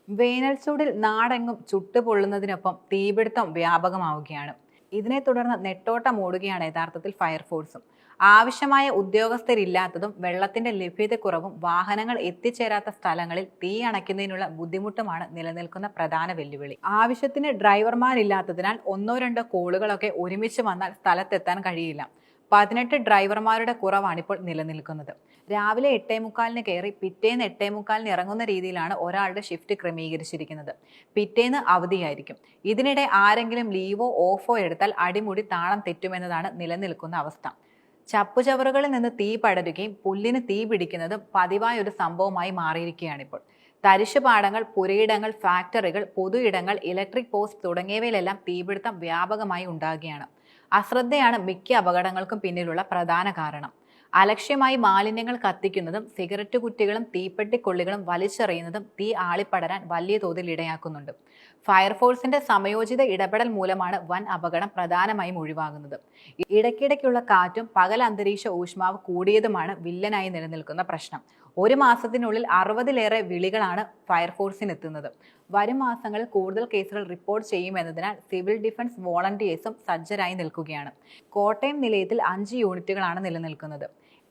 വേനൽ ചൂടിൽ നാടെങ്ങും ചുട്ടുപൊള്ളുന്നതിനൊപ്പം തീപിടുത്തം വ്യാപകമാവുകയാണ്. ഇതിനെ തുടർന്ന് നെട്ടോട്ടം ഓടുകയാണ് യഥാർത്ഥത്തിൽ ഫയർഫോഴ്സും. ആവശ്യമായ ഉദ്യോഗസ്ഥരില്ലാത്തതും വെള്ളത്തിന്റെ ലഭ്യതക്കുറവും വാഹനങ്ങൾ എത്തിച്ചേരാത്ത സ്ഥലങ്ങളിൽ തീ അണയ്ക്കുന്നതിനുള്ള ബുദ്ധിമുട്ടുമാണ് നിലനിൽക്കുന്ന പ്രധാന വെല്ലുവിളി. ആവശ്യത്തിന് ഡ്രൈവർമാരില്ലാത്തതിനാൽ ഒന്നോ രണ്ടോ കോളുകളൊക്കെ ഒരുമിച്ച് വന്നാൽ സ്ഥലത്തെത്താൻ കഴിയില്ല. 18 ഡ്രൈവർമാരുടെ കുറവാണിപ്പോൾ നിലനിൽക്കുന്നത്. രാവിലെ 8:45 കയറി പിറ്റേന്ന് 8:45 ഇറങ്ങുന്ന രീതിയിലാണ് ഒരാളുടെ ഷിഫ്റ്റ് ക്രമീകരിച്ചിരിക്കുന്നത്. പിറ്റേന്ന് അവധിയായിരിക്കും. ഇതിനിടെ ആരെങ്കിലും ലീവോ ഓഫോ എടുത്താൽ അടിമുടി താളം തെറ്റുമെന്നതാണ് നിലനിൽക്കുന്ന അവസ്ഥ. ചപ്പുചവറുകളിൽ നിന്ന് തീ പടരുകയും പുല്ലിന് തീ പിടിക്കുന്നതും പതിവായ ഒരു സംഭവമായി മാറിയിരിക്കുകയാണിപ്പോൾ. തരിശുപാടങ്ങൾ, പുരയിടങ്ങൾ, ഫാക്ടറികൾ, പൊതു ഇടങ്ങൾ, ഇലക്ട്രിക് പോസ്റ്റ് തുടങ്ങിയവയിലെല്ലാം തീപിടുത്തം വ്യാപകമായി ഉണ്ടാകുകയാണ്. അശ്രദ്ധയാണ് മിക്ക അപകടങ്ങൾക്കും പിന്നിലുള്ള പ്രധാന കാരണം. അലക്ഷ്യമായി മാലിന്യങ്ങൾ കത്തിക്കുന്നതും സിഗരറ്റ് കുറ്റികളും തീപ്പെട്ടിക്കൊള്ളികളും വലിച്ചെറിയുന്നതും തീ ആളിപ്പടരാൻ വലിയ തോതിൽ ഇടയാക്കുന്നുണ്ട്. ഫയർഫോഴ്സിന്റെ സമയോചിത ഇടപെടൽ മൂലമാണ് വൻ അപകടം പ്രധാനമായും ഒഴിവാകുന്നത്. ഇടയ്ക്കിടയ്ക്കുള്ള കാറ്റും പകൽ അന്തരീക്ഷ ഊഷ്മാവ് കൂടിയതുമാണ് വില്ലനായി നിലനിൽക്കുന്ന പ്രശ്നം. ഒരു മാസത്തിനുള്ളിൽ 60-ലേറെ വിളികളാണ് ഫയർഫോഴ്സിനെത്തുന്നത്. വരും മാസങ്ങളിൽ കൂടുതൽ കേസുകൾ റിപ്പോർട്ട് ചെയ്യുമെന്നതിനാൽ സിവിൽ ഡിഫൻസ് വോളണ്ടിയേഴ്സും സജ്ജരായി നിൽക്കുകയാണ്. കോട്ടയം നിലയത്തിൽ 5 യൂണിറ്റുകളാണ് നിലനിൽക്കുന്നത്.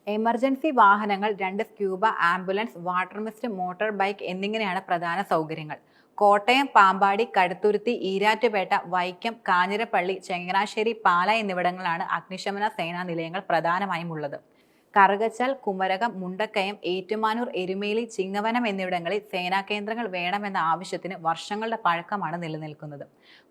എമർജൻസി വാഹനങ്ങൾ, 2 scuba, ambulance, water mist, motor bike എന്നിങ്ങനെയാണ് പ്രധാന സൗകര്യങ്ങൾ. കോട്ടയം, പാമ്പാടി, കടുത്തുരുത്തി, ഈരാറ്റുപേട്ട, വൈക്കം, കാഞ്ഞിരപ്പള്ളി, ചങ്ങനാശ്ശേരി, പാല എന്നിവിടങ്ങളിലാണ് അഗ്നിശമന സേനാ നിലയങ്ങൾ പ്രധാനമായും ഉള്ളത്. കറുകച്ചാൽ, കുമരകം, മുണ്ടക്കയം, ഏറ്റുമാനൂർ, എരുമേലി, ചിങ്ങവനം എന്നിവിടങ്ങളിൽ സേനാ കേന്ദ്രങ്ങൾ വേണമെന്ന ആവശ്യത്തിന് വർഷങ്ങളുടെ പഴക്കമാണ് നിലനിൽക്കുന്നത്.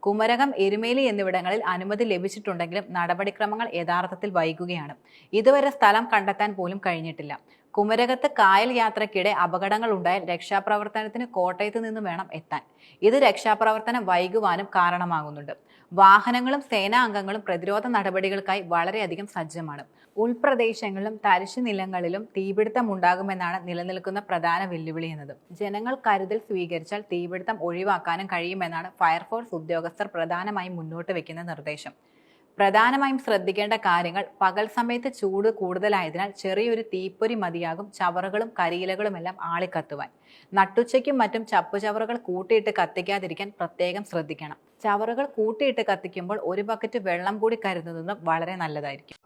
കുമരകം, എരുമേലി എന്നിവിടങ്ങളിൽ അനുമതി ലഭിച്ചിട്ടുണ്ടെങ്കിലും നടപടിക്രമങ്ങൾ യഥാർത്ഥത്തിൽ വൈകുകയാണ്. ഇതുവരെ സ്ഥലം കണ്ടെത്താൻ പോലും കഴിഞ്ഞിട്ടില്ല. കുമരകത്ത് കായൽ യാത്രയ്ക്കിടെ അപകടങ്ങൾ ഉണ്ടായാൽ രക്ഷാപ്രവർത്തനത്തിന് കോട്ടയത്ത് നിന്നും വേണം എത്താൻ. ഇത് രക്ഷാപ്രവർത്തനം വൈകുവാനും കാരണമാകുന്നുണ്ട്. വാഹനങ്ങളും സേനാ അംഗങ്ങളും പ്രതിരോധ നടപടികൾക്കായി വളരെയധികം സജ്ജമാണ്. ഉൾപ്രദേശങ്ങളിലും തരിശു നിലങ്ങളിലും തീപിടുത്തം ഉണ്ടാകുമെന്നാണ് നിലനിൽക്കുന്ന പ്രധാന വെല്ലുവിളി എന്നത്. ജനങ്ങൾ കരുതൽ സ്വീകരിച്ചാൽ തീപിടുത്തം ഒഴിവാക്കാനും കഴിയുമെന്നാണ് ഫയർഫോഴ്സ് ഉദ്യോഗസ്ഥർ പ്രധാനമായും മുന്നോട്ട് വയ്ക്കുന്ന നിർദ്ദേശം. പ്രധാനമായും ശ്രദ്ധിക്കേണ്ട കാര്യങ്ങൾ: പകൽ സമയത്ത് ചൂട് കൂടുതലായതിനാൽ ചെറിയൊരു തീപ്പൊരി മതിയാകും ചവറുകളും കരിയിലകളുമെല്ലാം ആളിക്കത്തുവാൻ. നട്ടുച്ചയ്ക്കും മറ്റും ചപ്പുചവറുകൾ കൂട്ടിയിട്ട് കത്തിക്കാതിരിക്കാൻ പ്രത്യേകം ശ്രദ്ധിക്കണം. ചവറുകൾ കൂട്ടിയിട്ട് കത്തിക്കുമ്പോൾ ഒരു ബക്കറ്റ് വെള്ളം കൂടി കരുതുന്നതും വളരെ നല്ലതായിരിക്കും.